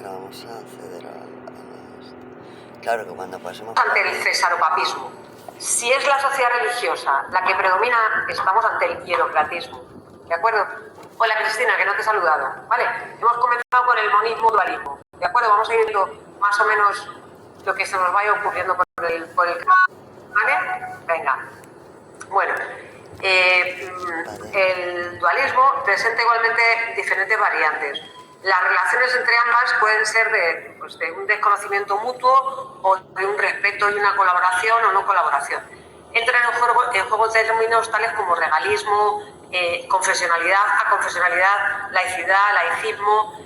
ahora vamos a acceder a esto. Claro que cuando pasemos... Ante el cesaropapismo. Si es la sociedad religiosa la que predomina, estamos ante el hierocratismo. ¿De acuerdo? Hola Cristina, que no te he saludado. Vale, hemos comenzado con el monismo-dualismo. ¿De acuerdo? Vamos a ir viendo más o menos lo que se nos vaya ocurriendo por el... ¿Vale? Venga. Bueno, el dualismo presenta igualmente diferentes variantes. Las relaciones entre ambas pueden ser de un desconocimiento mutuo o de un respeto y una colaboración o no colaboración. Entran en juego términos tales como regalismo, confesionalidad, aconfesionalidad, laicidad, laicismo,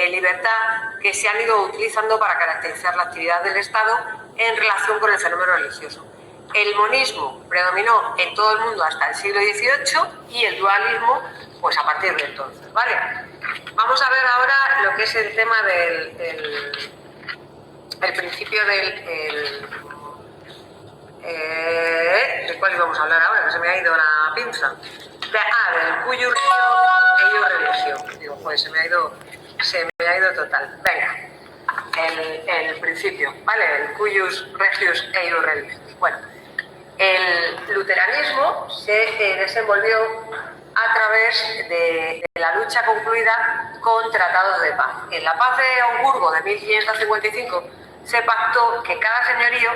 libertad, que se han ido utilizando para caracterizar la actividad del Estado en relación con el fenómeno religioso. El monismo predominó en todo el mundo hasta el siglo XVIII y el dualismo pues a partir de entonces, ¿vale? Vamos a ver ahora lo que es el tema del el principio del... ¿de cuál íbamos a hablar ahora? Que se me ha ido la pinza. Del cuius regio eius religio. Digo, pues se me ha ido total. Venga, el principio, ¿vale? El cuius regius eius religios. Bueno, el luteranismo se desenvolvió a través de la lucha concluida con tratados de paz. En la paz de Augsburgo de 1555 se pactó que cada señorío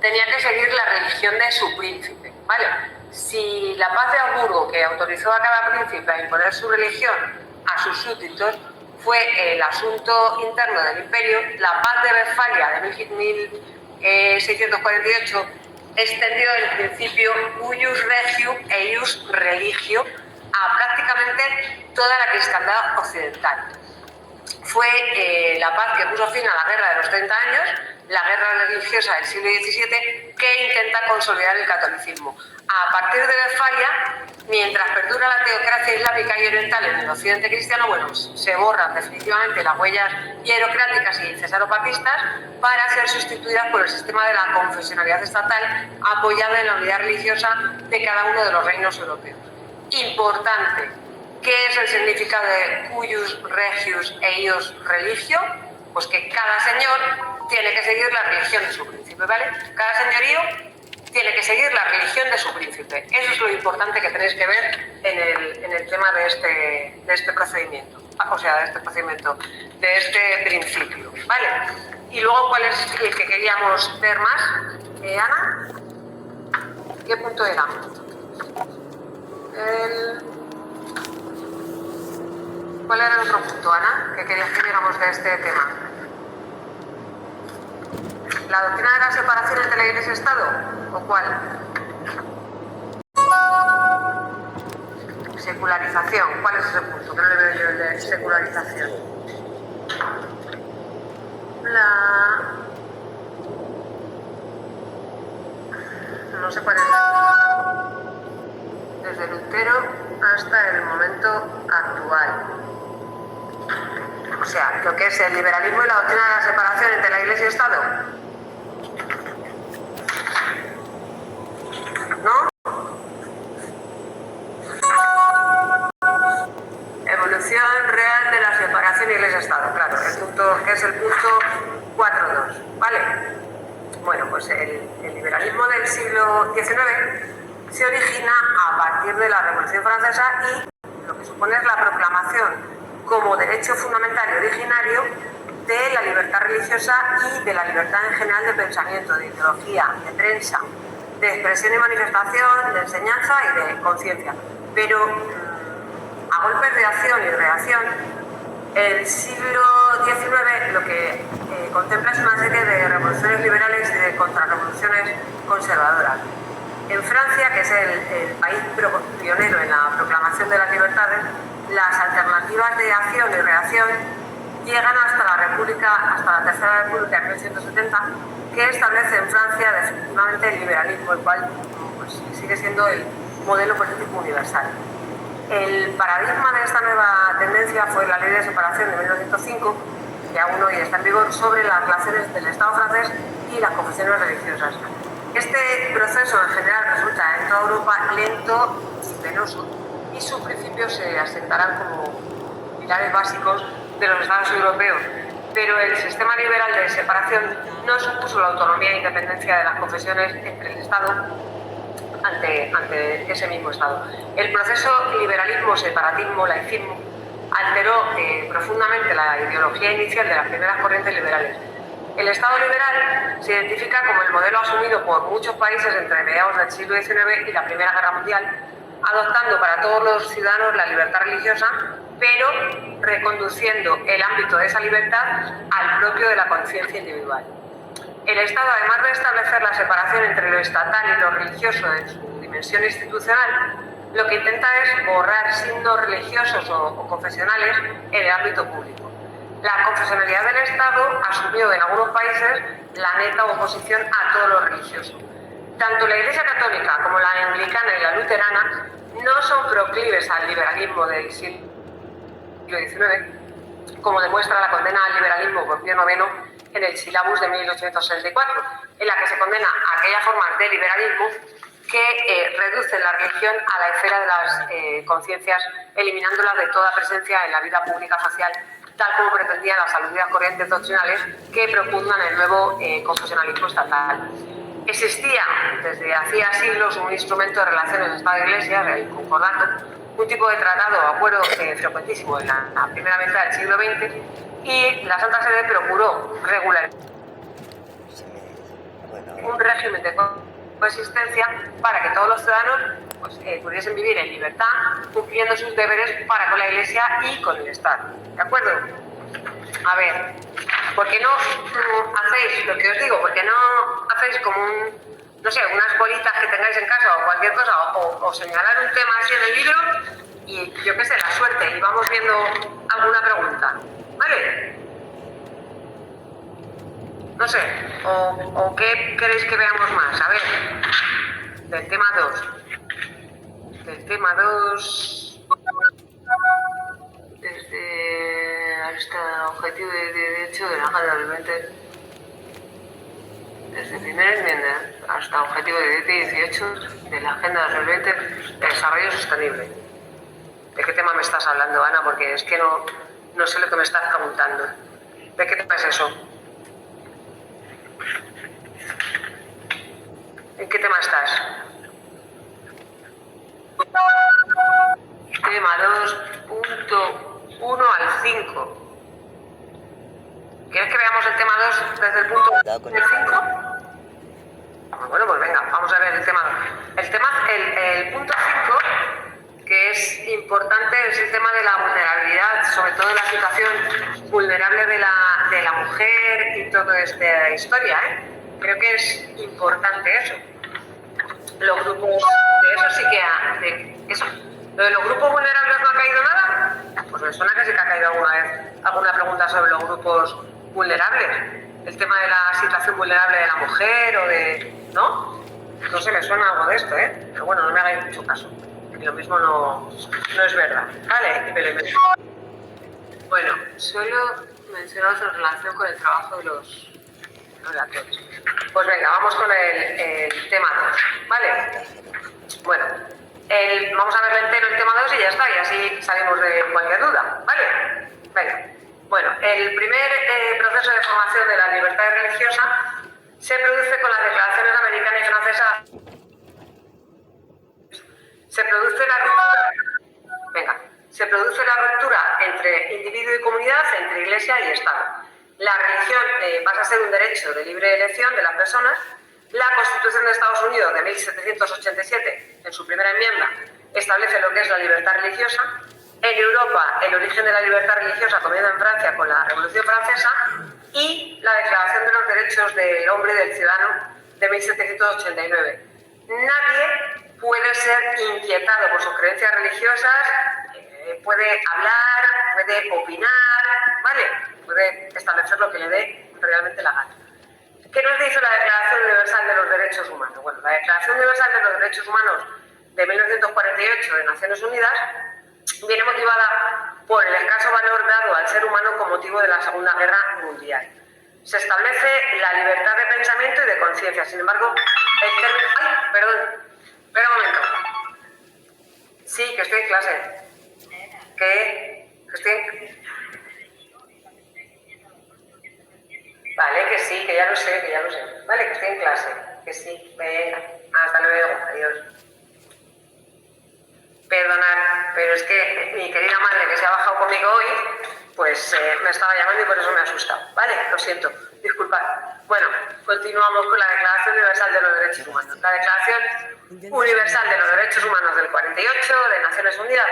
tenía que seguir la religión de su príncipe, ¿vale? Si la paz de Augsburgo, que autorizó a cada príncipe a imponer su religión a sus súbditos, fue el asunto interno del imperio, la paz de Westfalia de 1648 extendió el principio cuius regio eius religio a prácticamente toda la cristiandad occidental. Fue la paz que puso fin a la guerra de los 30 años, la guerra religiosa del siglo XVII, que intenta consolidar el catolicismo. A partir de Westfalia, mientras perdura la teocracia islámica y oriental en el occidente cristiano, bueno, se borran definitivamente las huellas hierocráticas y cesaropapistas para ser sustituidas por el sistema de la confesionalidad estatal apoyada en la unidad religiosa de cada uno de los reinos europeos. Importante. ¿Qué es el significado de cuius regius eius religio? Pues que cada señor tiene que seguir la religión de su príncipe, ¿vale? Cada señorío tiene que seguir la religión de su príncipe. Eso es lo importante que tenéis que ver en el tema de este procedimiento. O sea, de este principio, ¿vale? Y luego, ¿cuál es el que queríamos ver más? Ana, ¿qué punto era? ¿Cuál era el otro punto, Ana, que querías que viéramos de este tema? ¿La doctrina de la separación entre la Iglesia y el Estado? ¿O cuál? Secularización. ¿Cuál es ese punto? Que no le veo yo el de secularización. No sé cuál es. Desde Lutero hasta el momento actual. O sea, lo que es el liberalismo y la doctrina de la separación entre la Iglesia y el Estado. ¿No? Evolución real de la separación Iglesia-Estado, claro, que es el punto 4.2, ¿vale? Bueno, pues el liberalismo del siglo XIX se origina a partir de la Revolución Francesa y lo que supone es la proclamación como derecho fundamental y originario de la libertad religiosa y de la libertad en general de pensamiento, de ideología, de prensa, de expresión y manifestación, de enseñanza y de conciencia. Pero a golpes de acción y reacción, el siglo XIX lo que contempla es una serie de revoluciones liberales y de contrarrevoluciones conservadoras. En Francia, que es el país pionero en la proclamación de las libertades, las alternativas de acción y reacción llegan hasta la Tercera República en 1970, que establece en Francia definitivamente el liberalismo, el cual pues, sigue siendo el modelo político universal. El paradigma de esta nueva tendencia fue la Ley de Separación de 1905, que aún hoy está en vigor, sobre las relaciones del Estado francés y las confesiones religiosas. Este proceso en general resulta en toda Europa lento y penoso, y sus principios se asentarán como pilares básicos de los Estados europeos pero el sistema liberal de separación no supuso la autonomía e independencia de las confesiones entre el Estado ante ese mismo Estado. El proceso liberalismo, separatismo, laicismo alteró profundamente la ideología inicial de las primeras corrientes liberales. El Estado liberal se identifica como el modelo asumido por muchos países entre mediados del siglo XIX y la Primera Guerra Mundial, adoptando para todos los ciudadanos la libertad religiosa, pero reconduciendo el ámbito de esa libertad al propio de la conciencia individual. El Estado, además de establecer la separación entre lo estatal y lo religioso en su dimensión institucional, lo que intenta es borrar signos religiosos o confesionales en el ámbito público. La confesionalidad del Estado asumió en algunos países la neta oposición a todo lo religioso. Tanto la Iglesia Católica como la Anglicana y la Luterana no son proclives al liberalismo del siglo XIX, como demuestra la condena al liberalismo por Pío IX en el Sílabus de 1864, en la que se condena a aquellas formas de liberalismo que reducen la religión a la esfera de las conciencias, eliminándolas de toda presencia en la vida pública social, tal como pretendían las aludidas corrientes doctrinales que propugnan el nuevo confesionalismo estatal. Existía desde hacía siglos un instrumento de relaciones Estado-Iglesia, el concordato, un tipo de tratado o acuerdo frecuentísimo en la primera mitad del siglo XX, y la Santa Sede procuró regular un régimen de coexistencia para que todos los ciudadanos pudiesen vivir en libertad, cumpliendo sus deberes para con la Iglesia y con el Estado. ¿De acuerdo? A ver, ¿por qué no hacéis lo que os digo? ¿Por qué no hacéis como no sé, unas bolitas que tengáis en casa o cualquier cosa, o señalar un tema así en el libro y yo qué sé, la suerte, y vamos viendo alguna pregunta, ¿vale? No sé, o qué queréis que veamos más, a ver, del tema 2. Del tema 2, desde hasta objetivo de derecho de la Agenda del 20, desde primera enmienda hasta objetivo de 18 de la Agenda 2020 de Desarrollo Sostenible. ¿De qué tema me estás hablando, Ana? Porque es que no sé lo que me estás preguntando. ¿De qué tema es eso? ¿En qué tema estás? Tema 2.1 al 5. ¿Quieres que veamos el tema 2 desde el punto del 5? Bueno, pues venga, vamos a ver el tema 2. El punto 5, que es importante, es el tema de la vulnerabilidad, sobre todo la situación vulnerable de la mujer y toda esta historia, ¿eh? Creo que es importante eso. Los grupos, de eso sí que eso. ¿Lo de los grupos vulnerables no ha caído nada? Pues me suena que sí que ha caído alguna vez alguna pregunta sobre los grupos vulnerables. El tema de la situación vulnerable de la mujer o de... ¿no? No sé, me suena algo de esto, ¿eh? Pero bueno, no me hagáis mucho caso. Y lo mismo no es verdad. Vale, y me lo invento. Bueno, solo mencionamos en relación con el trabajo de los relatores. Pues venga, vamos con el tema 2, ¿vale? Bueno, vamos a ver entero el tema 2 y ya está, y así salimos de cualquier duda, ¿vale? Venga. Bueno, el primer proceso de formación de la libertad religiosa se produce con las declaraciones americana y francesa. Se produce la ruptura entre individuo y comunidad, entre iglesia y Estado. La religión pasa a ser un derecho de libre elección de las personas. La Constitución de Estados Unidos de 1787, en su primera enmienda, establece lo que es la libertad religiosa. En Europa, el origen de la libertad religiosa comienza en Francia con la Revolución Francesa, y la Declaración de los Derechos del Hombre y del Ciudadano de 1789. Nadie puede ser inquietado por sus creencias religiosas, puede hablar, puede opinar, ¿vale? Puede establecer lo que le dé realmente la gana. ¿Qué nos dice la Declaración Universal de los Derechos Humanos? Bueno, la Declaración Universal de los Derechos Humanos de 1948 de Naciones Unidas viene motivada por el escaso valor dado al ser humano con motivo de la Segunda Guerra Mundial. Se establece la libertad de pensamiento y de conciencia. Sin embargo, el término... ¡Ay, perdón! Espera un momento. Sí, que estoy en clase. ¿Qué? Que estoy en... lo sé, vale, que estoy en clase, que sí, venga, hasta luego, adiós. Perdonad, pero es que mi querida madre que se ha bajado conmigo hoy, pues me estaba llamando y por eso me ha asustado, ¿vale? Lo siento, disculpad. Bueno, continuamos con la Declaración Universal de los Derechos Humanos. La Declaración Universal de los Derechos Humanos del 48 de Naciones Unidas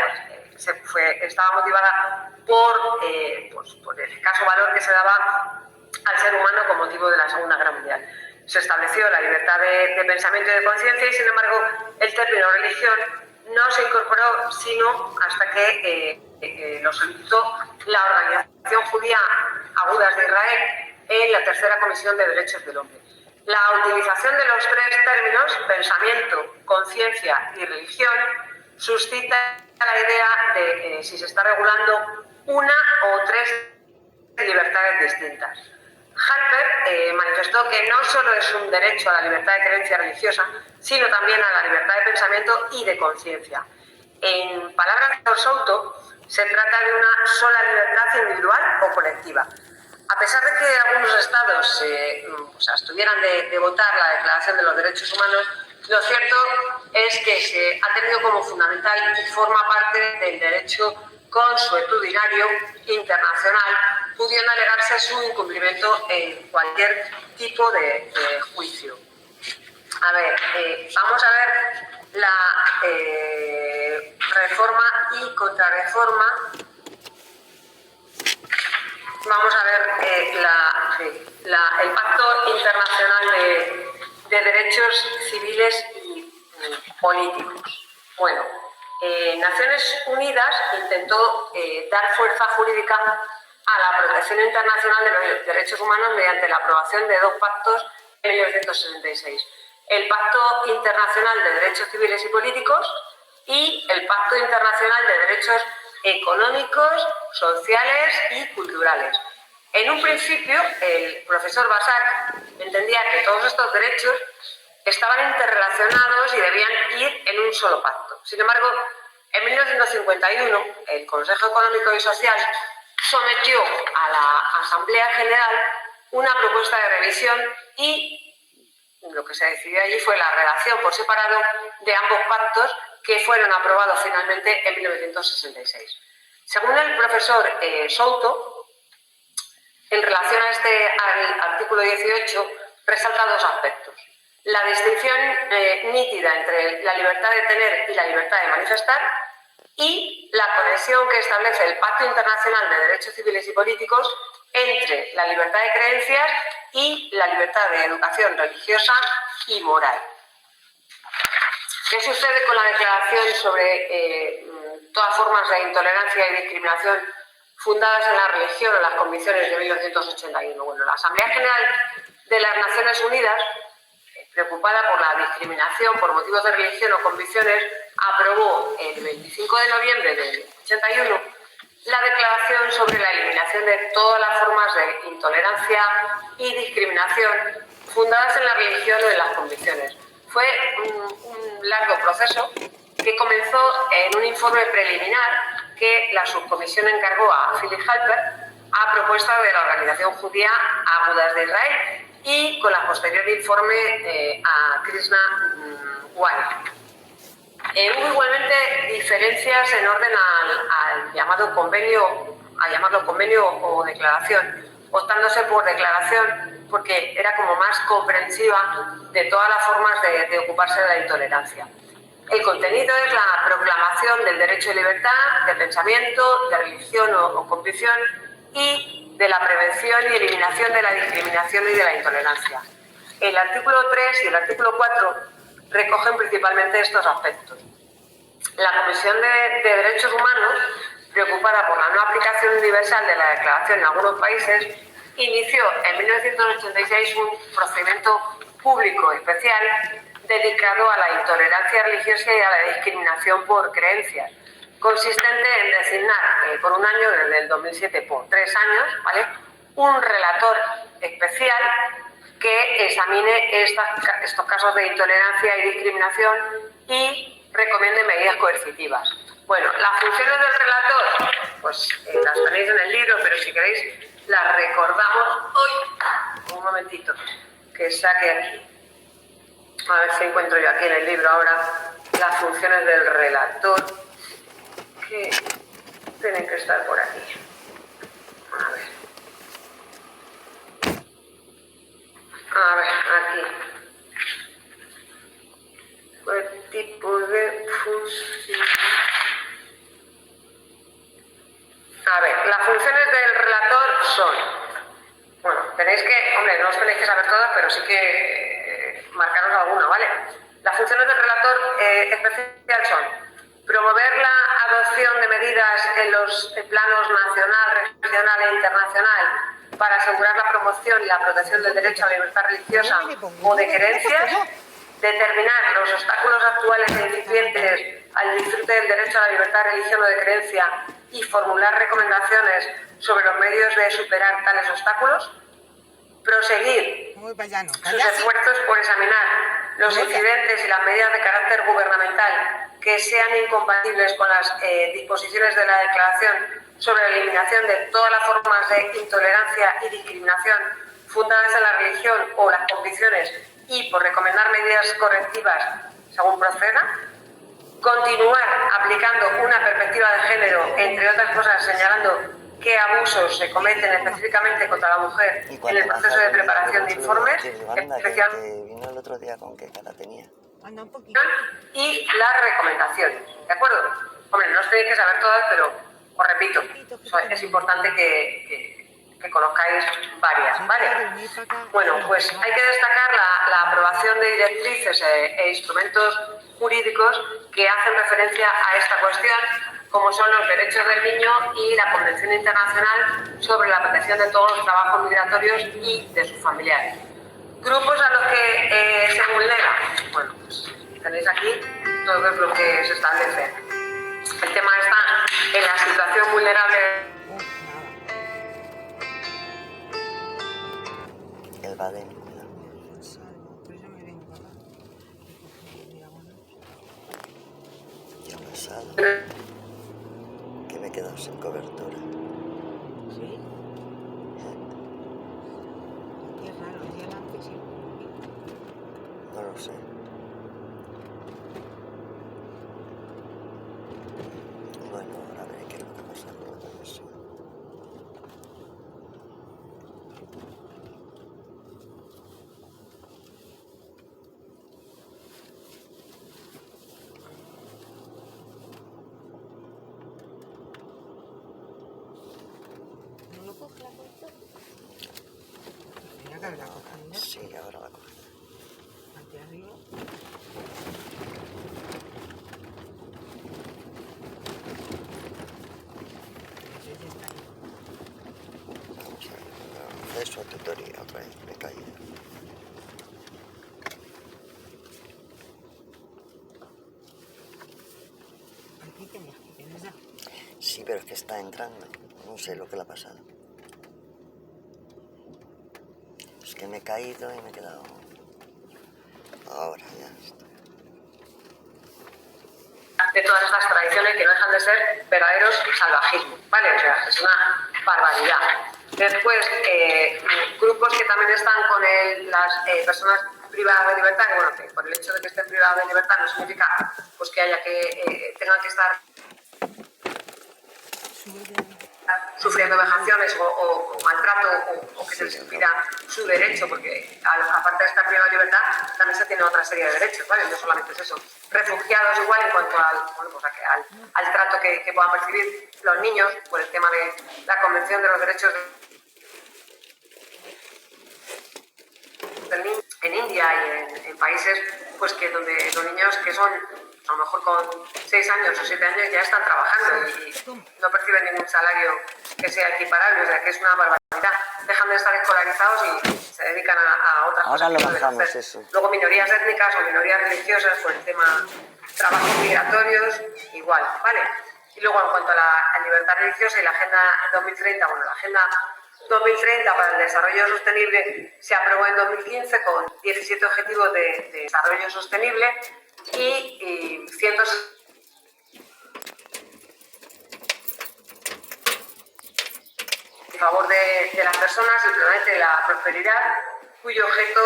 estaba motivada por el escaso valor que se daba al ser humano con motivo de la Segunda Guerra Mundial. Se estableció la libertad de pensamiento y de conciencia y, sin embargo, el término religión no se incorporó sino hasta que lo solicitó la Organización Judía Agudas de Israel en la Tercera Comisión de Derechos del Hombre. La utilización de los tres términos, pensamiento, conciencia y religión, suscita la idea de si se está regulando una o tres libertades distintas. Harper manifestó que no solo es un derecho a la libertad de creencia religiosa, sino también a la libertad de pensamiento y de conciencia. En palabras de Souto, se trata de una sola libertad individual o colectiva. A pesar de que algunos estados se abstuvieran de votar la Declaración de los Derechos Humanos, lo cierto es que se ha tenido como fundamental y forma parte del derecho consuetudinario internacional, pudiendo alegarse su incumplimiento en cualquier tipo de juicio. A ver, vamos a ver la reforma y contrarreforma. Vamos a ver el Pacto Internacional de Derechos Civiles y Políticos. Bueno, Naciones Unidas intentó dar fuerza jurídica a la protección internacional de los derechos humanos mediante la aprobación de dos pactos en 1966. El Pacto Internacional de Derechos Civiles y Políticos y el Pacto Internacional de Derechos Económicos, Sociales y Culturales. En un principio, el profesor Basak entendía que todos estos derechos estaban interrelacionados y debían ir en un solo pacto. Sin embargo, en 1951, el Consejo Económico y Social sometió a la Asamblea General una propuesta de revisión y lo que se decidió allí fue la redacción por separado de ambos pactos que fueron aprobados finalmente en 1966. Según el profesor Souto, en relación al artículo 18, resalta dos aspectos. La distinción nítida entre la libertad de tener y la libertad de manifestar y la conexión que establece el Pacto Internacional de Derechos Civiles y Políticos entre la libertad de creencias y la libertad de educación religiosa y moral. ¿Qué sucede con la declaración sobre todas formas de intolerancia y discriminación fundadas en la religión o las convicciones de 1981? Bueno, la Asamblea General de las Naciones Unidas, preocupada por la discriminación por motivos de religión o convicciones, aprobó el 25 de noviembre del 81 la declaración sobre la eliminación de todas las formas de intolerancia y discriminación fundadas en la religión o en las convicciones. Fue un largo proceso que comenzó en un informe preliminar que la subcomisión encargó a Philip Halper a propuesta de la Organización Judía Agudas de Israel y con la posterior informe a Krishna Wani. Hubo igualmente diferencias en orden al llamarlo convenio o declaración, optándose por declaración porque era como más comprensiva de todas las formas de ocuparse de la intolerancia. El contenido es la proclamación del derecho de libertad, de pensamiento, de religión o convicción y de la prevención y eliminación de la discriminación y de la intolerancia. El artículo 3 y el artículo 4 recogen principalmente estos aspectos. La Comisión de Derechos Humanos, preocupada por la no aplicación universal de la Declaración en algunos países, inició en 1986 un procedimiento público especial dedicado a la intolerancia religiosa y a la discriminación por creencias, consistente en designar por un año, desde el 2007 por 3 años, ¿vale?, un relator especial que examine estos casos de intolerancia y discriminación y recomiende medidas coercitivas. Bueno, las funciones del relator, pues las tenéis en el libro, pero si queréis las recordamos hoy. Un momentito, que saque aquí. A ver si encuentro yo aquí en el libro ahora las funciones del relator, que tienen que estar por aquí. A ver, aquí. ¿Qué tipo de función? A ver, las funciones del relator son, bueno, tenéis que, hombre, no os tenéis que saber todas, pero sí que marcaros alguna, ¿vale? Las funciones del relator especial son promover la adopción de medidas en los planos nacional, regional e internacional para asegurar la promoción y la protección del derecho a la libertad religiosa o de creencias, determinar los obstáculos actuales e incipientes al disfrute del derecho a la libertad de religión o de creencia y formular recomendaciones sobre los medios de superar tales obstáculos, proseguir sus esfuerzos por examinar los incidentes y las medidas de carácter gubernamental que sean incompatibles con las disposiciones de la Declaración sobre la eliminación de todas las formas de intolerancia y discriminación fundadas en la religión o las convicciones y por recomendar medidas correctivas según proceda, continuar aplicando una perspectiva de género, entre otras cosas señalando qué abusos se cometen específicamente contra la mujer en el proceso de preparación de informes, que vino el otro día con qué cara tenía. y las recomendaciones, ¿de acuerdo? Hombre, no os tenéis que saber todas, pero os repito, es importante que conozcáis varias, ¿vale? Bueno, pues hay que destacar la aprobación de directrices e instrumentos jurídicos que hacen referencia a esta cuestión, como son los derechos del niño y la Convención Internacional sobre la protección de todos los trabajos migratorios y de sus familiares. Grupos a los que se vulnera, bueno, pues tenéis aquí todo lo que se establece. El tema está en la situación vulnerable. El Baden, cuidado. Ya ha pasado. Que me he quedado sin cobertura. ¿Sí? Qué raro, el día antes sí. No lo sé. Bueno, ahora veré qué es lo que pasa con la conexión. ¿No lo coge la cobertura? Tenía que haberla cogido. Sí, ahora la coge. Aquí arriba. Vamos a ver. Acceso a tutoría otra vez. Me he caído. Aquí tenías que tener ya. Sí, pero es que está entrando. No sé lo que le ha pasado. Es que me he caído y me he quedado... Ahora ya está. De todas estas tradiciones que no dejan de ser verdaderos salvajismos, ¿vale? O sea, es una barbaridad. Después, grupos que también están con las personas privadas de libertad, que bueno, que por el hecho de que estén privadas de libertad no significa pues que haya que tengan que estar sufriendo vejaciones o maltrato o que se les impida su derecho, porque aparte de estar privado de libertad también se tiene otra serie de derechos, ¿vale? No solamente es eso. Refugiados igual en cuanto al trato que puedan percibir los niños por el tema de la Convención de los Derechos del Niño en India y en países pues que donde los niños que son a lo mejor con 6 años o 7 años ya están trabajando y no perciben ningún salario que sea equiparable, o sea que es una barbaridad. Dejan de estar escolarizados y se dedican a otras Ahora cosas. lo bajamos eso. Luego minorías étnicas o minorías religiosas por el tema trabajos migratorios, igual, ¿vale? Y luego en cuanto a la libertad religiosa y la Agenda 2030, bueno, la Agenda 2030 para el desarrollo sostenible se aprobó en 2015 con 17 objetivos de desarrollo sostenible y cientos en favor de las personas y el planeta y la prosperidad, cuyo objeto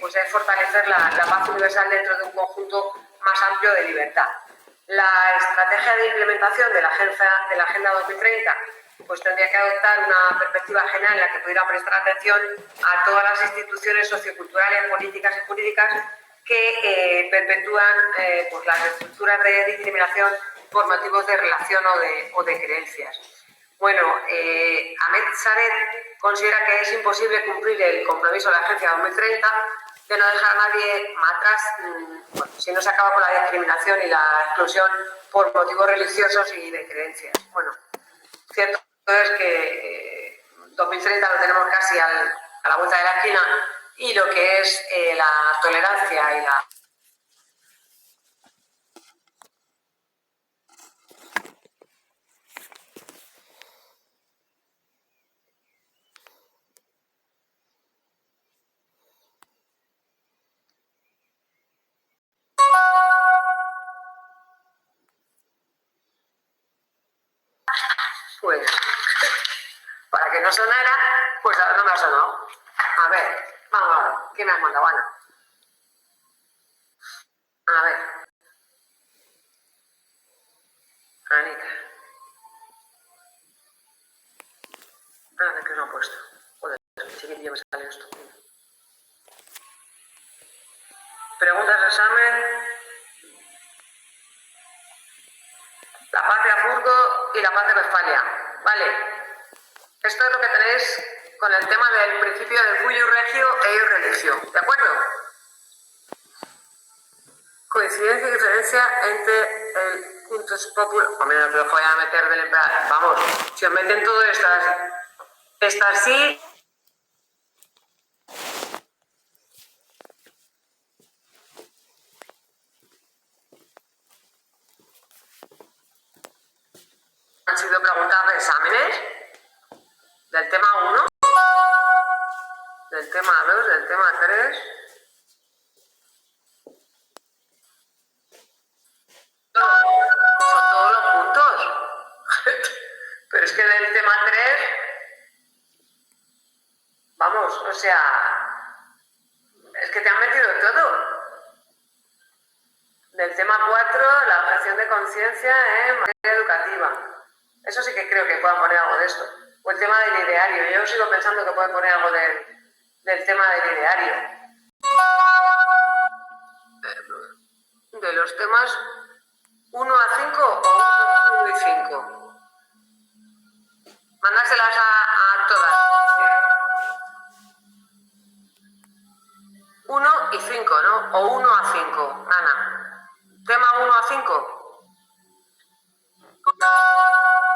pues es fortalecer la paz universal dentro de un conjunto más amplio de libertad. La estrategia de implementación de la Agenda 2030 pues tendría que adoptar una perspectiva general en la que pudiera prestar atención a todas las instituciones socioculturales, políticas y jurídicas que perpetúan pues las estructuras de discriminación por motivos de relación o de creencias. Bueno, Ahmed Saret considera que es imposible cumplir el compromiso de la Agencia 2030 de no dejar a nadie atrás si no se acaba con la discriminación y la exclusión por motivos religiosos y de creencias. Bueno, cierto es que 2030 lo tenemos casi a la vuelta de la esquina y lo que es la tolerancia y la... Pues, para que no sonara, pues ahora no me ha sonado. A ver, vamos a ver, ¿qué me has mandado, Ana? A ver. Anita. A ver, ¿qué no ha puesto? Joder, chiquitillo me sale esto. Preguntas de examen. La paz de Hamburgo y la paz de Westfalia. Vale. Esto es lo que tenéis con el tema del principio del cuius regio e ius religio. ¿De acuerdo? Coincidencia y diferencia entre el cultus populi... Hombre, no te lo voy a meter del emperador. Vamos, si os meten todo estas sí... Han sido preguntas de exámenes del tema 1, del tema 2, del tema 3. Son todos los puntos. Pero es que del tema 3, vamos, o sea, es que te han metido todo. Del tema 4, la objeción de conciencia en materia educativa. Eso sí que creo que puedan poner algo de esto. O el tema del ideario. Yo sigo pensando que pueden poner algo del tema del ideario. De los temas 1 a 5 o 1 y 5. Mandárselas a todas. 1 y 5, ¿no? O 1 a 5, Ana. Tema 1 a 5.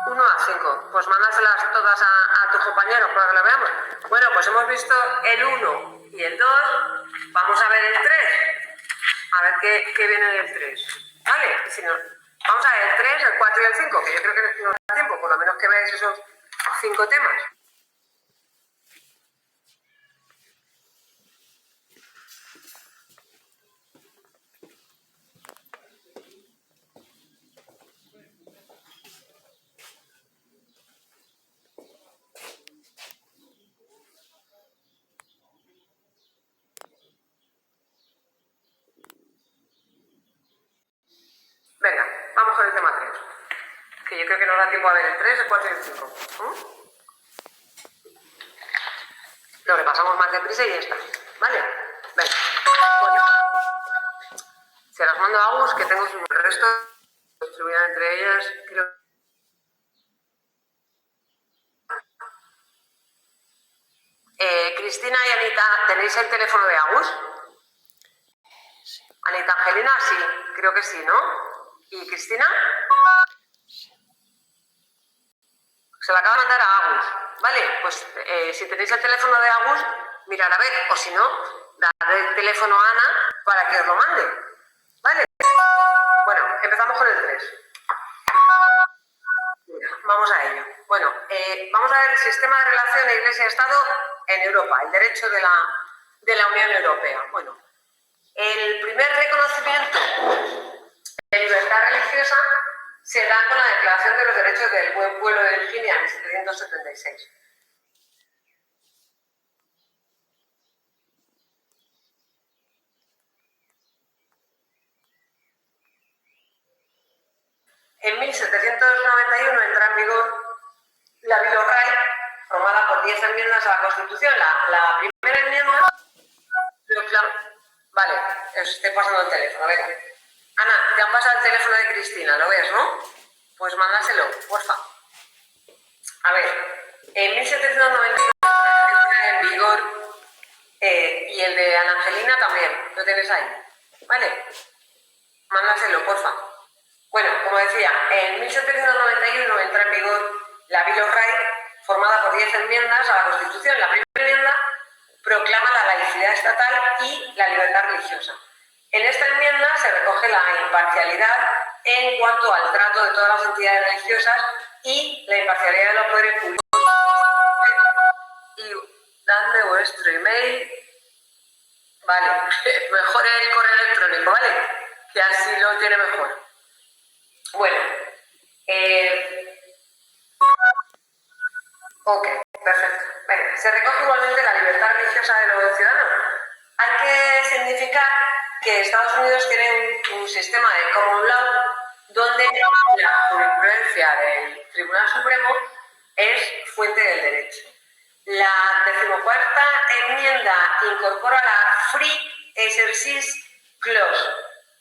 1 a 5. Pues mándaselas todas a tus compañeros para que lo veamos. Bueno, pues hemos visto el 1 y el 2. Vamos a ver el 3. A ver qué viene del 3. ¿Vale? Si no, vamos a ver el 3, el 4 y el 5, que yo creo que nos da tiempo, por lo menos que veáis esos 5 temas. Venga, vamos con el tema 3. Que yo creo que nos da tiempo a ver el 3, el 4 y el 5. Lo repasamos más deprisa y ya está. ¿Vale? Venga. Bueno. Se las mando a Agus, que tengo el resto distribuido entre ellas. Creo... Cristina y Anita, ¿tenéis el teléfono de Agus? Sí. Anita Angelina, sí. Creo que sí, ¿no? ¿Y Cristina? Se la acaba de mandar a Agus. Vale, pues si tenéis el teléfono de Agus, mirad a ver, o si no, dad el teléfono a Ana para que os lo mande. Vale. Bueno, empezamos con el 3. Vamos a ello. Bueno, vamos a ver el sistema de relación de Iglesia-Estado en Europa, el derecho de la Unión Europea. Bueno, el primer reconocimiento de libertad religiosa se da con la Declaración de los Derechos del Buen Pueblo de Virginia en 1776. En 1791 entra en vigor la Bill of Rights, formada por 10 enmiendas a la Constitución. La primera enmienda... Vale, os estoy pasando el teléfono, venga. Ana, te han pasado el teléfono de Cristina, ¿lo ves, no? Pues mándaselo, porfa. A ver, en 1791 entra en vigor y el de Ana Angelina también, lo tienes ahí, ¿vale? Mándaselo, porfa. Bueno, como decía, en 1791 entra en vigor la Bill of Rights, formada por 10 enmiendas a la Constitución. La primera enmienda proclama la laicidad estatal y la libertad religiosa. En esta enmienda se recoge la imparcialidad en cuanto al trato de todas las entidades religiosas y la imparcialidad de los poderes públicos. Y dadme vuestro email. Vale, mejor el correo electrónico, ¿vale? Que así lo tiene mejor. Bueno, ok, perfecto. Venga, se recoge igualmente la libertad religiosa de los ciudadanos. Hay que significar que Estados Unidos tiene un sistema de common law donde la jurisprudencia del Tribunal Supremo es fuente del derecho. La 14ª enmienda incorpora la Free Exercise Clause.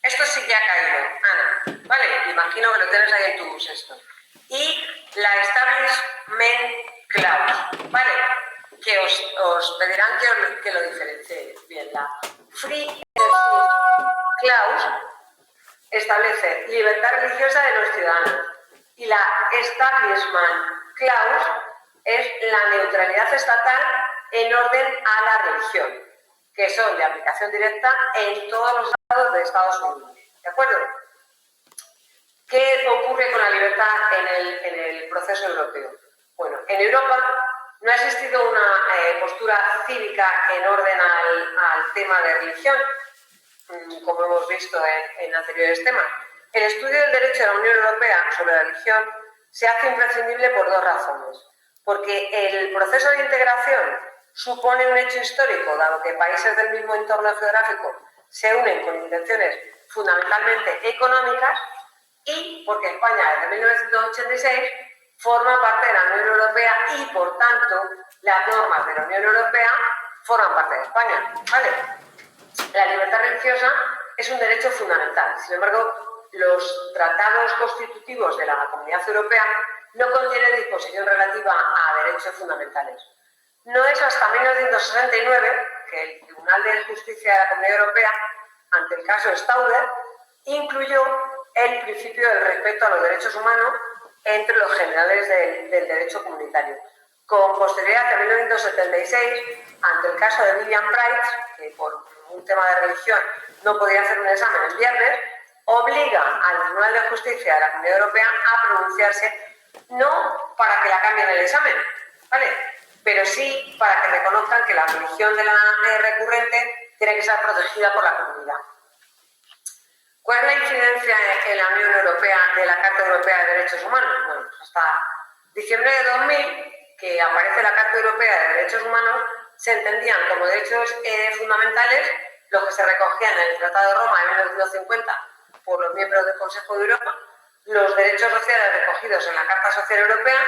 Esto sí que ha caído, Ana, ¿vale? Imagino que lo tienes ahí en tu sexto. Y la Establishment Clause, ¿vale? Que os pedirán que lo diferencie bien. La Free Exercise Clause establece libertad religiosa de los ciudadanos y la Establishment Clause es la neutralidad estatal en orden a la religión, que son de aplicación directa en todos los estados de Estados Unidos. ¿De acuerdo? ¿Qué ocurre con la libertad en el proceso europeo? Bueno, en Europa no ha existido una postura cívica en orden al tema de religión, como hemos visto en anteriores temas. El estudio del derecho de la Unión Europea sobre la religión se hace imprescindible por dos razones. Porque el proceso de integración supone un hecho histórico, dado que países del mismo entorno geográfico se unen con intenciones fundamentalmente económicas, y porque España desde 1986 forma parte de la Unión Europea y, por tanto, las normas de la Unión Europea forman parte de España, ¿vale? La libertad religiosa es un derecho fundamental. Sin embargo, los tratados constitutivos de la Comunidad Europea no contienen disposición relativa a derechos fundamentales. No es hasta 1969 que el Tribunal de Justicia de la Comunidad Europea, ante el caso Stauder, incluyó el principio del respeto a los derechos humanos entre los generales del derecho comunitario. Con posterioridad a 1976, ante el caso de Vivian Bright, que por un tema de religión no podía hacer un examen el viernes, obliga al Tribunal de Justicia de la Comunidad Europea a pronunciarse, no para que la cambien el examen, ¿vale?, pero sí para que reconozcan que la religión de la recurrente tiene que ser protegida por la comunidad. ¿Cuál es la incidencia en la Unión Europea de la Carta Europea de Derechos Humanos? Bueno, pues hasta diciembre de 2000, que aparece la Carta Europea de Derechos Humanos, se entendían como derechos fundamentales los que se recogían en el Tratado de Roma de 1950 por los miembros del Consejo de Europa, los derechos sociales recogidos en la Carta Social Europea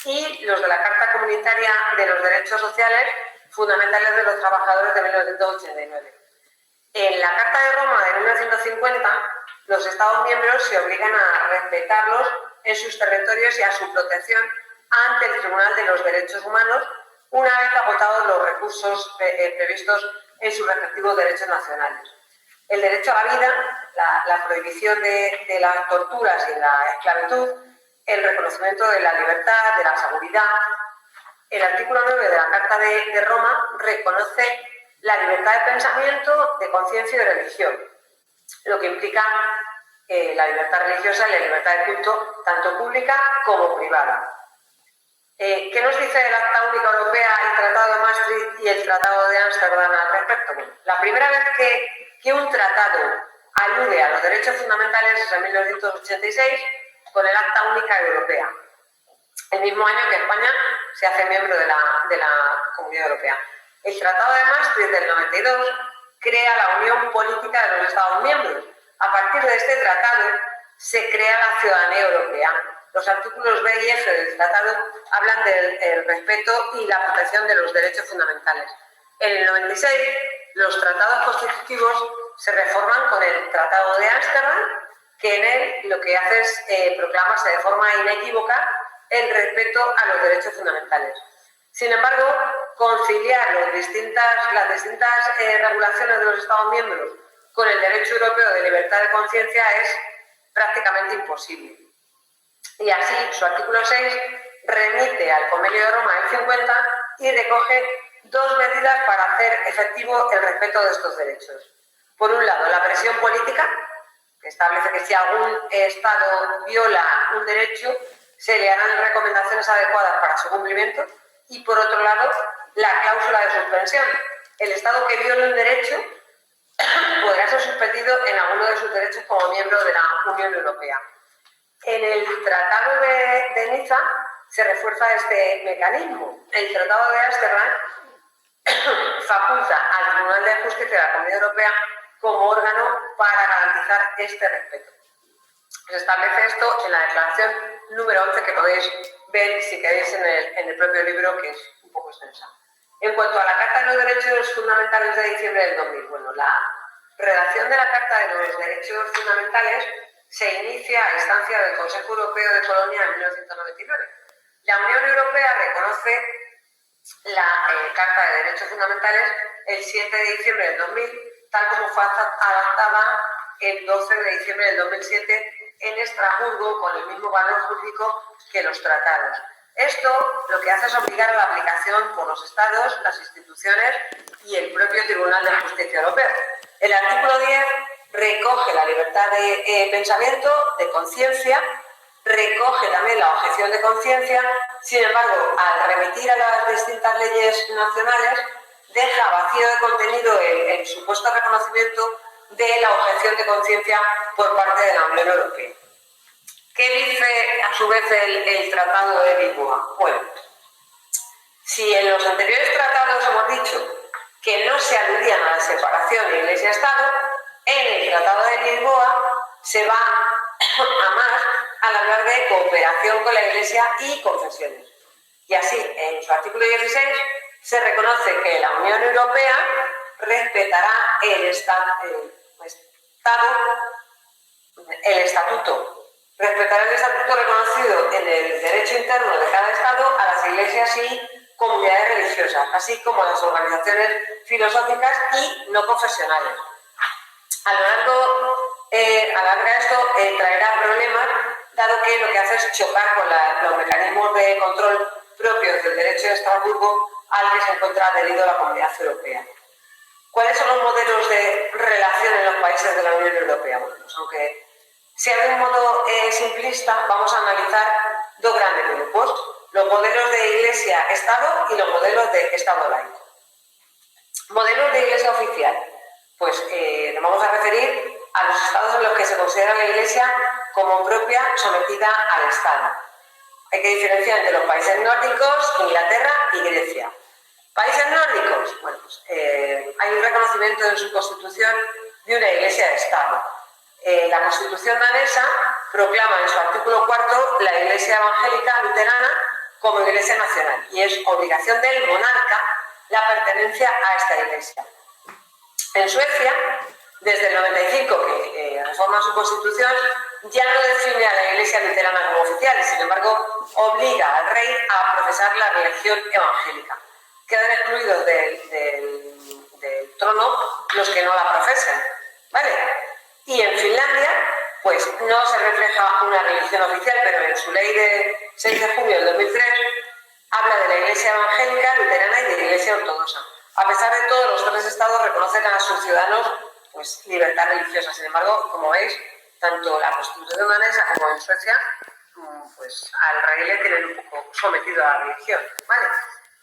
y los de la Carta Comunitaria de los Derechos Sociales Fundamentales de los Trabajadores de 1989. En la Carta de Roma de 1950, los Estados miembros se obligan a respetarlos en sus territorios y a su protección ante el Tribunal de los Derechos Humanos, una vez agotados los recursos previstos en sus respectivos derechos nacionales. El derecho a la vida, la prohibición de las torturas y de la esclavitud, el reconocimiento de la libertad, de la seguridad. El artículo 9 de la Carta de Roma reconoce la libertad de pensamiento, de conciencia y de religión, lo que implica la libertad religiosa y la libertad de culto, tanto pública como privada. ¿Qué nos dice el Acta Única Europea, el Tratado de Maastricht y el Tratado de Ámsterdam al respecto? Bueno, la primera vez que un tratado alude a los derechos fundamentales es en 1986 con el Acta Única Europea, el mismo año que España se hace miembro de la Comunidad Europea. El Tratado de Maastricht del 92 crea la Unión Política de los Estados miembros. A partir de este tratado, se crea la ciudadanía europea. Los artículos B y F del tratado hablan del respeto y la protección de los derechos fundamentales. En el 96, los tratados constitutivos se reforman con el Tratado de Ámsterdam, que en él lo que hace es proclamarse de forma inequívoca el respeto a los derechos fundamentales. Sin embargo, conciliar las distintas regulaciones de los Estados miembros con el derecho europeo de libertad de conciencia es prácticamente imposible. Y así, su artículo 6 remite al Convenio de Roma del 50 y recoge dos medidas para hacer efectivo el respeto de estos derechos. Por un lado, la presión política, que establece que si algún Estado viola un derecho, se le harán recomendaciones adecuadas para su cumplimiento. Y por otro lado, la cláusula de suspensión. El Estado que viole un derecho podrá ser suspendido en alguno de sus derechos como miembro de la Unión Europea. En el Tratado de Niza se refuerza este mecanismo. El Tratado de Ámsterdam faculta al Tribunal de Justicia de la Comunidad Europea como órgano para garantizar este respeto. Se establece esto en la declaración número 11 que podéis ver si queréis en el propio libro, que es un poco extensa. En cuanto a la Carta de los Derechos Fundamentales de diciembre del 2000, bueno, la redacción de la Carta de los Derechos Fundamentales se inicia a instancia del Consejo Europeo de Colonia en 1999. La Unión Europea reconoce la Carta de Derechos Fundamentales el 7 de diciembre del 2000, tal como fue adaptada el 12 de diciembre del 2007 en Estrasburgo con el mismo valor jurídico que los tratados. Esto lo que hace es obligar a la aplicación por los Estados, las instituciones y el propio Tribunal de Justicia Europeo. El artículo 10 recoge la libertad de pensamiento, de conciencia, recoge también la objeción de conciencia. Sin embargo, al remitir a las distintas leyes nacionales, deja vacío de contenido el supuesto reconocimiento de la objeción de conciencia por parte de la Unión Europea. ¿Qué dice a su vez el Tratado de Lisboa? Bueno, si en los anteriores tratados hemos dicho que no se aludían a la separación de Iglesia y Estado, en el Tratado de Lisboa se va a más al hablar de cooperación con la Iglesia y confesiones. Y así, en su artículo 16, se reconoce que la Unión Europea respetará el estatuto. Respetará el estatuto reconocido en el derecho interno de cada Estado a las iglesias y comunidades religiosas, así como a las organizaciones filosóficas y no confesionales. A lo largo esto traerá problemas, dado que lo que hace es chocar con los mecanismos de control propios del derecho de Estrasburgo al que se encuentra adherido a la Comunidad Europea. ¿Cuáles son los modelos de relación en los países de la Unión Europea? Bueno, pues aunque sea de un modo simplista, vamos a analizar dos grandes grupos: los modelos de Iglesia-Estado y los modelos de Estado laico. Modelos de Iglesia oficial. Pues nos vamos a referir a los estados en los que se considera la Iglesia como propia, sometida al Estado. Hay que diferenciar entre los países nórdicos, Inglaterra y Grecia. Países nórdicos, bueno, pues, hay un reconocimiento en su constitución de una Iglesia de Estado. La Constitución danesa proclama en su artículo 4 la Iglesia evangélica luterana como Iglesia nacional y es obligación del monarca la pertenencia a esta Iglesia. En Suecia, desde el 95, que reforma su constitución, ya no define a la Iglesia luterana como oficial y, sin embargo, obliga al rey a profesar la religión evangélica. Quedan excluidos del trono los que no la profesen, ¿vale? Y en Finlandia, pues no se refleja una religión oficial, pero en su ley de 6 de junio del 2003 habla de la Iglesia evangélica, luterana y de la Iglesia ortodoxa. A pesar de todo, los tres estados reconocen a sus ciudadanos pues, libertad religiosa. Sin embargo, como veis, tanto la Constitución danesa como en Suecia, pues al rey le tienen un poco sometido a la religión, ¿vale?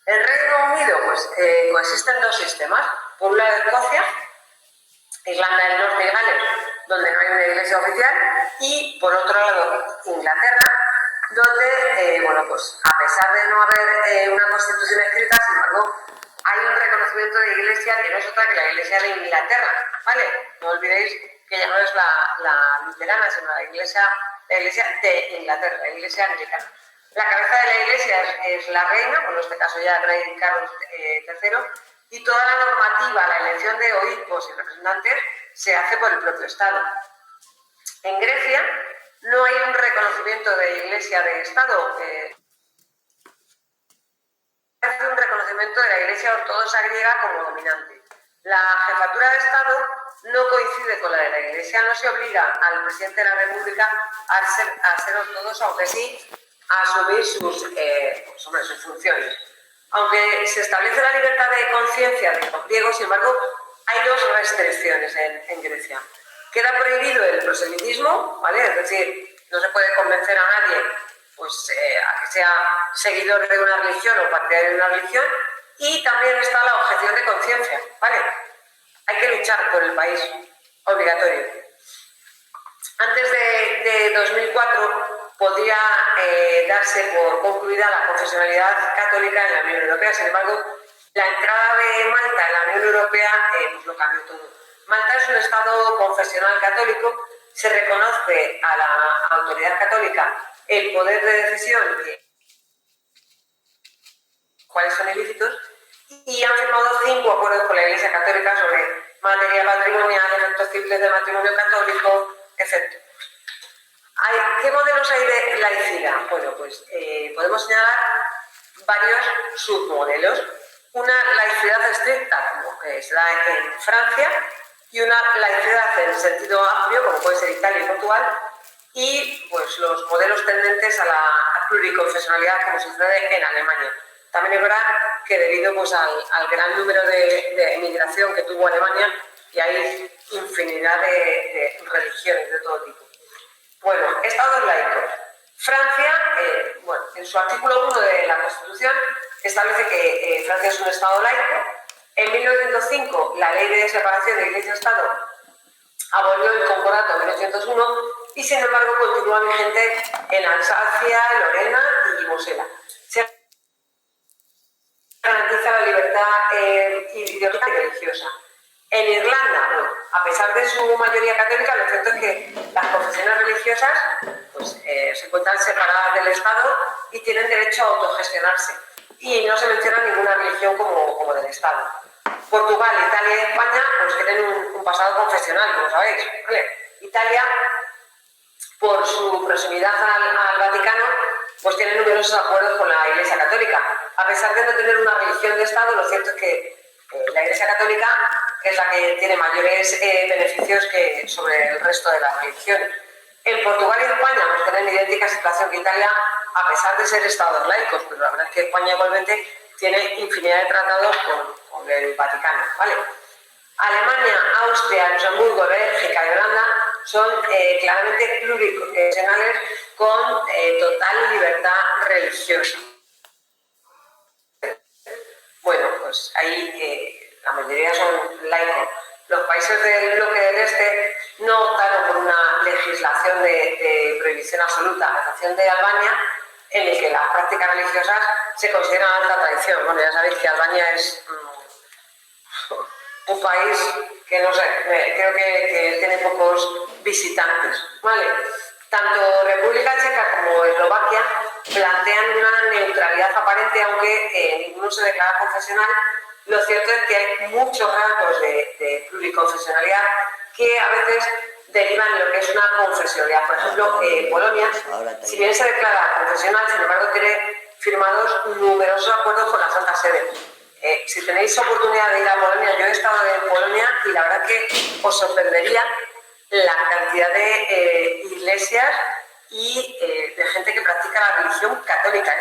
El Reino Unido, pues coexisten dos sistemas. Por un lado, Escocia, Irlanda del Norte y Gales, donde no hay una iglesia oficial, y por otro lado, Inglaterra, donde, bueno, pues a pesar de no haber una constitución escrita, sin embargo, hay un reconocimiento de iglesia que no es otra que la Iglesia de Inglaterra, ¿vale? No olvidéis que ya no es la luterana, sino la iglesia de Inglaterra, la iglesia anglicana. La cabeza de la iglesia es la reina, bueno, en este caso ya el rey Carlos III, y toda la normativa, la elección de obispos y representantes se hace por el propio Estado. En Grecia no hay un reconocimiento de iglesia de Estado, hace un reconocimiento de la iglesia ortodoxa griega como dominante. La jefatura de Estado no coincide con la de la iglesia, no se obliga al presidente de la República a ser ortodoxo, aunque sí a asumir sus funciones. Aunque se establece la libertad de conciencia de los griegos, sin embargo, hay dos restricciones en Grecia. Queda prohibido el proselitismo, ¿vale? Es decir, no se puede convencer a nadie pues, a que sea seguidor de una religión o partidario de una religión, y también está la objeción de conciencia, ¿vale? Hay que luchar por el país, obligatorio. Antes de 2004 podría darse por concluida la confesionalidad católica en la Unión Europea. Sin embargo, la entrada de Malta en la Unión Europea pues lo cambió todo. Malta es un estado confesional católico, se reconoce a la autoridad católica el poder de decisión de cuáles son ilícitos, y han firmado 5 acuerdos con la Iglesia Católica sobre materia patrimonial, efectos civiles del matrimonio católico, etc. ¿Qué modelos hay de laicidad? Bueno, pues podemos señalar varios submodelos. Una laicidad estricta, como se da en Francia, y una laicidad en sentido amplio, como puede ser Italia y Portugal, y pues los modelos tendentes a la pluriconfesionalidad, como sucede en Alemania. También es verdad que debido pues, al gran número de emigración que tuvo Alemania, y hay infinidad de religiones de todo tipo. Bueno, estados laicos. Francia, en su artículo 1 de la Constitución, establece que Francia es un estado laico. En 1905, la ley de separación de Iglesia y Estado abolió el concordato de 1901 y, sin embargo, continúa vigente en Alsacia, Lorena y Mosela. Se garantiza la libertad ideológica y religiosa. En Irlanda, a pesar de su mayoría católica, lo cierto es que las confesiones religiosas pues, se encuentran separadas del Estado y tienen derecho a autogestionarse. Y no se menciona ninguna religión como del Estado. Portugal, Italia y España pues, tienen un pasado confesional, como sabéis. ¿Vale? Italia, por su proximidad al Vaticano, pues tiene numerosos acuerdos con la Iglesia Católica. A pesar de no tener una religión de Estado, lo cierto es que la Iglesia Católica es la que tiene mayores beneficios que sobre el resto de las religiones. En Portugal y España pues tienen idéntica situación que Italia, a pesar de ser estados laicos, pero la verdad es que España igualmente tiene infinidad de tratados con el Vaticano, ¿vale? Alemania, Austria, Luxemburgo, Bélgica y Holanda son claramente pluriconfesionales con total libertad religiosa. Bueno, pues ahí la mayoría son laicos. Los países del bloque del Este no optaron por una legislación de prohibición absoluta, a excepción de Albania, en el que las prácticas religiosas se consideran alta tradición. Bueno, ya sabéis que Albania es un país que, no sé, creo que tiene pocos visitantes, ¿vale? Tanto República Checa como Eslovaquia plantean una neutralidad aparente, aunque ninguno se declara confesional. Lo cierto es que hay muchos rasgos de pluriconfesionalidad que a veces derivan en lo que es una confesionalidad. Por ejemplo, Polonia, si bien se declara confesional, sin embargo tiene firmados numerosos acuerdos con la Santa Sede. Si tenéis oportunidad de ir a Polonia, yo he estado en Polonia y la verdad que os sorprendería la cantidad de iglesias y de gente que practica la religión católica.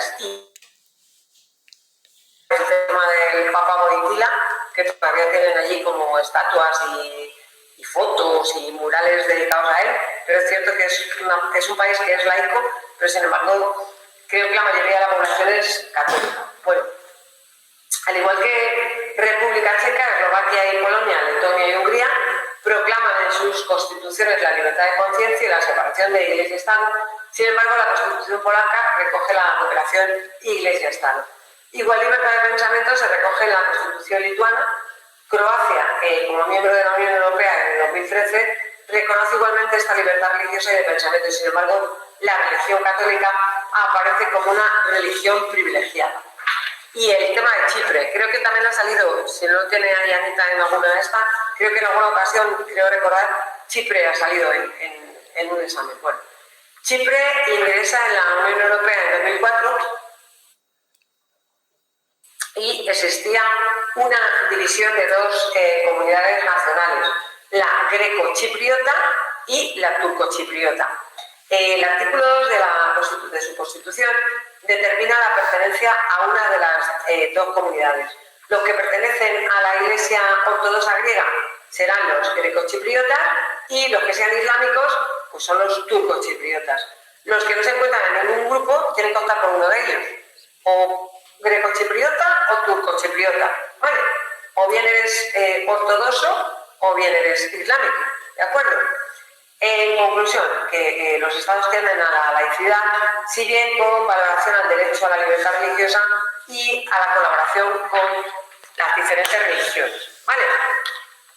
El tema del Papa Wojtyła, que todavía tienen allí como estatuas y fotos y murales dedicados a él, pero es cierto que es un país que es laico, pero sin embargo creo que la mayoría de la población es católica. Bueno, al igual que República Checa, Eslovaquia y Polonia, Letonia y Hungría proclaman en sus constituciones la libertad de conciencia y la separación de Iglesia y Estado. Sin embargo, la Constitución polaca recoge la cooperación Iglesia-Estado. Igual libertad de pensamiento se recoge en la Constitución lituana. Croacia, como miembro de la Unión Europea en el 2013, reconoce igualmente esta libertad religiosa y de pensamiento, y sin embargo la religión católica aparece como una religión privilegiada. Y el tema de Chipre, creo que también ha salido, si no tiene ahí Anita en alguna de estas, creo que en alguna ocasión, creo recordar, Chipre ha salido en un examen. Bueno, Chipre ingresa en la Unión Europea en 2004 y existía una división de dos comunidades nacionales, la greco-chipriota y la turco-chipriota. El artículo 2 de su Constitución determina la pertenencia a una de las dos comunidades. Los que pertenecen a la Iglesia Ortodoxa griega serán los greco-chipriotas y los que sean islámicos pues son los turco-chipriotas. Los que no se encuentran en ningún grupo tienen que optar por uno de ellos, o greco-chipriota o turco-chipriota, ¿vale? O bien eres ortodoxo o bien eres islámico, ¿de acuerdo? En conclusión, que los estados tienden a la laicidad, si bien con valoración al derecho a la libertad religiosa y a la colaboración con las diferentes religiones, ¿vale?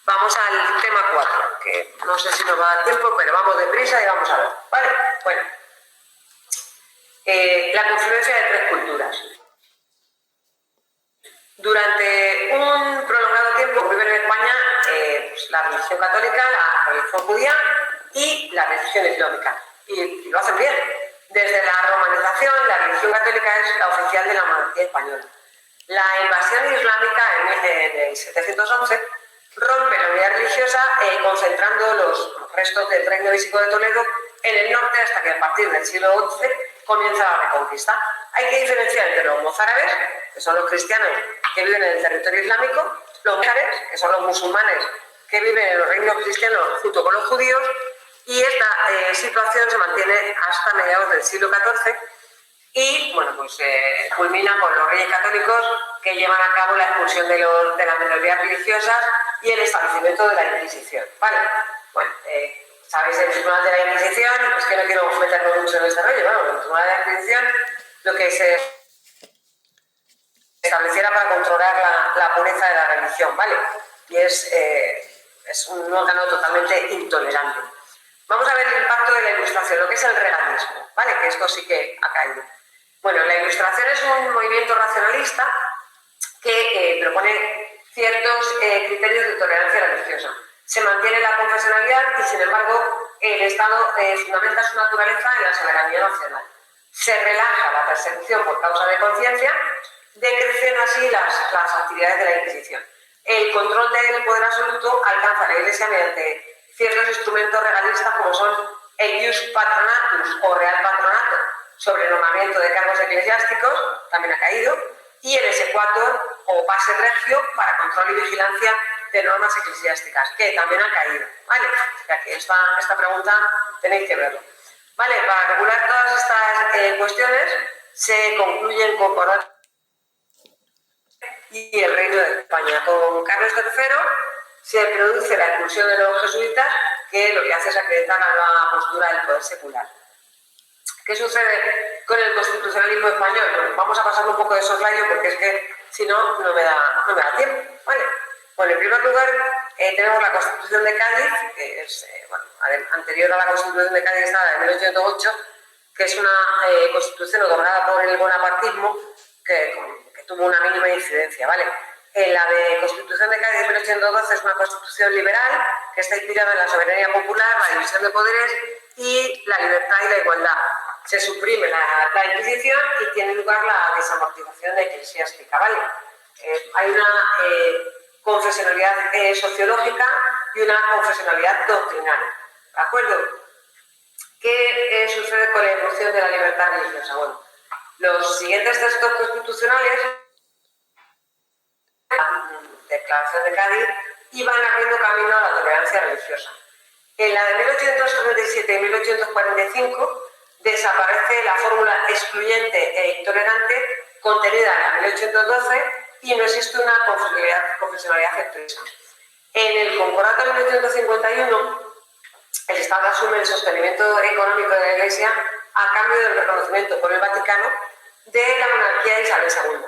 Vamos al tema 4, que no sé si nos va a dar tiempo, pero vamos deprisa y vamos a ver, ¿vale? Bueno, la confluencia de tres culturas. Durante un prolongado tiempo viven en España pues, la religión católica, la religión judía y la religión islámica. Y lo hacen bien. Desde la romanización, la religión católica es la oficial de la monarquía española. La invasión islámica en el 711 rompe la unidad religiosa concentrando los restos del reino visigodo de Toledo en el norte hasta que a partir del siglo XI comienza la reconquista. Hay que diferenciar entre los mozárabes, que son los cristianos que viven en el territorio islámico, los mozárabes, que son los musulmanes que viven en los reinos cristianos junto con los judíos, y esta situación se mantiene hasta mediados del siglo XIV y bueno, pues culmina con los reyes católicos que llevan a cabo la expulsión de las minorías religiosas y el establecimiento de la Inquisición. ¿Vale? Bueno, sabéis el Tribunal de la Inquisición, es que no quiero meternos mucho en este rollo, bueno, el Tribunal de la Inquisición lo que se estableciera para controlar la pureza de la religión, ¿vale? Y es un órgano totalmente intolerante. Vamos a ver el impacto de la Ilustración, lo que es el regalismo, ¿vale? Que esto sí que ha caído. Bueno, la Ilustración es un movimiento racionalista que propone ciertos criterios de tolerancia religiosa. Se mantiene la confesionalidad y, sin embargo, el Estado fundamenta su naturaleza en la soberanía nacional. Se relaja la persecución por causa de conciencia, decrecen así las actividades de la Inquisición. El control del poder absoluto alcanza a la Iglesia mediante ciertos instrumentos regalistas como son el jus patronatus o real patronato sobre el nombramiento de cargos eclesiásticos, también ha caído, y el exequatur o pase regio para control y vigilancia de normas eclesiásticas, que también ha caído, ¿vale? O sea que esta pregunta tenéis que verlo. Vale, para regular todas estas cuestiones se concluyen concordatos y el Reino de España. Con Carlos III se produce la expulsión de los jesuitas, que lo que hace es acreditar la nueva postura del poder secular. ¿Qué sucede con el constitucionalismo español? Bueno, vamos a pasar un poco de soslayo porque es que si no, no me da tiempo, ¿vale? Bueno, en primer lugar tenemos la Constitución de Cádiz, que es anterior a la Constitución de Cádiz está de 1808, que es una constitución otorgada por el bonapartismo que tuvo una mínima incidencia, ¿vale? La de Constitución de Cádiz de 1812 es una constitución liberal que está inspirada en la soberanía popular, la división de poderes y la libertad y la igualdad. Se suprime la Inquisición y tiene lugar la desamortización eclesiástica, ¿vale? Hay una confesionalidad sociológica y una confesionalidad doctrinal, ¿de acuerdo? ¿Qué sucede con la evolución de la libertad religiosa? Bueno, los siguientes textos constitucionales, la Declaración de Cádiz, iban abriendo camino a la tolerancia religiosa. En la de 1837 y 1845 desaparece la fórmula excluyente e intolerante contenida en la 1812 y no existe una confesionalidad expresa. En el Concordato de 1851, el Estado asume el sostenimiento económico de la Iglesia a cambio del reconocimiento por el Vaticano de la monarquía de Isabel II.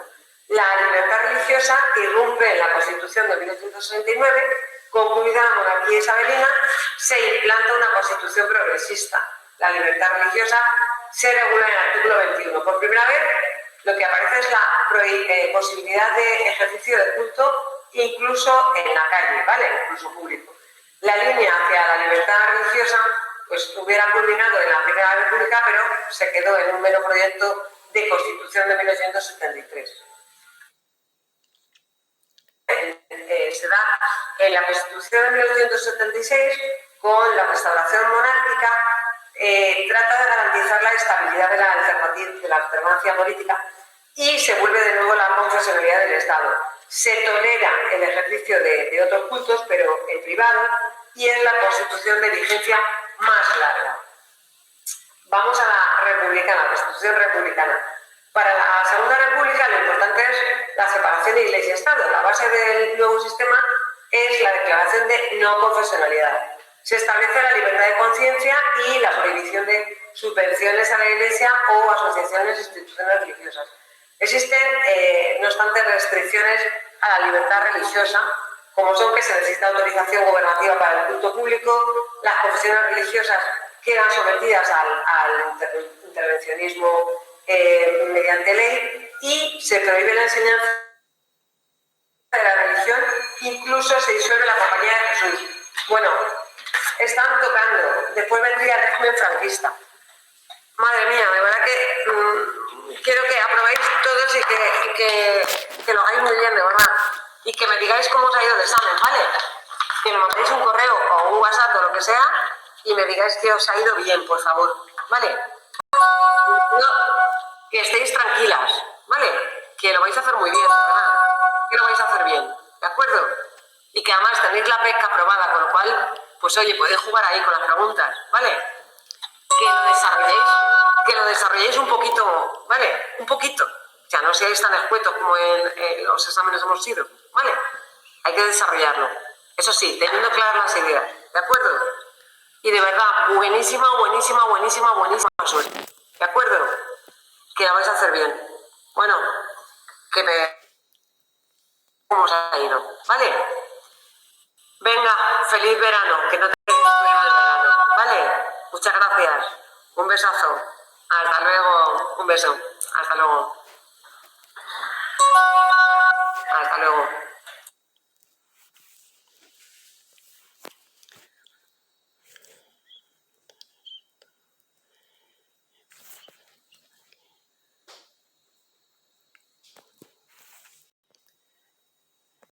La libertad religiosa irrumpe en la Constitución de 1869 concluida la monarquía isabelina, se implanta una constitución progresista. La libertad religiosa se regula en el artículo 21. Por primera vez, lo que aparece es la posibilidad de ejercicio de culto incluso en la calle, ¿vale? Incluso público. La línea hacia la libertad religiosa pues hubiera culminado en la Primera República, pero se quedó en un mero proyecto de Constitución de 1873. Se da en la Constitución de 1876, con la restauración monárquica, trata de garantizar la estabilidad de la alternancia política y se vuelve de nuevo la confesionalidad del Estado. Se tolera el ejercicio de otros cultos, pero en privado, y es la Constitución de vigencia más larga. Vamos a la Constitución republicana. Para la Segunda República lo importante es la separación de Iglesia y Estado. La base del nuevo sistema es la declaración de no confesionalidad. Se establece la libertad de conciencia y la prohibición de subvenciones a la Iglesia o asociaciones e instituciones religiosas. Existen, no obstante, restricciones a la libertad religiosa, como son que se necesita autorización gubernativa para el culto público, las confesiones religiosas quedan sometidas al intervencionismo mediante ley y se prohíbe la enseñanza de la religión, incluso se disuelve la Compañía de Jesús. Bueno, están tocando, después vendría el régimen franquista. Madre mía, de verdad que quiero que aprobéis todos y que lo hagáis muy bien, de verdad. Y que me digáis cómo os ha ido el examen, ¿vale? Que me mandéis un correo o un WhatsApp o lo que sea y me digáis que os ha ido bien, por favor, ¿vale? No, que estéis tranquilas, ¿vale? Que lo vais a hacer muy bien, de verdad. Que lo vais a hacer bien, ¿de acuerdo? Y que además tenéis la pesca aprobada, con lo cual, pues oye, podéis jugar ahí con las preguntas, ¿vale? Que lo desarrolléis un poquito, ¿vale? Un poquito. O sea, no seáis tan escuetos como en los exámenes hemos sido, ¿vale? Hay que desarrollarlo. Eso sí, teniendo claras las ideas, ¿de acuerdo? Y de verdad, buenísima suerte, ¿de acuerdo? Que la vais a hacer bien. Bueno, ¿cómo os ha ido? ¿Vale? Venga, feliz verano, que no te el verano, ¿vale? Muchas gracias. Un besazo. Hasta luego. Un beso. Hasta luego.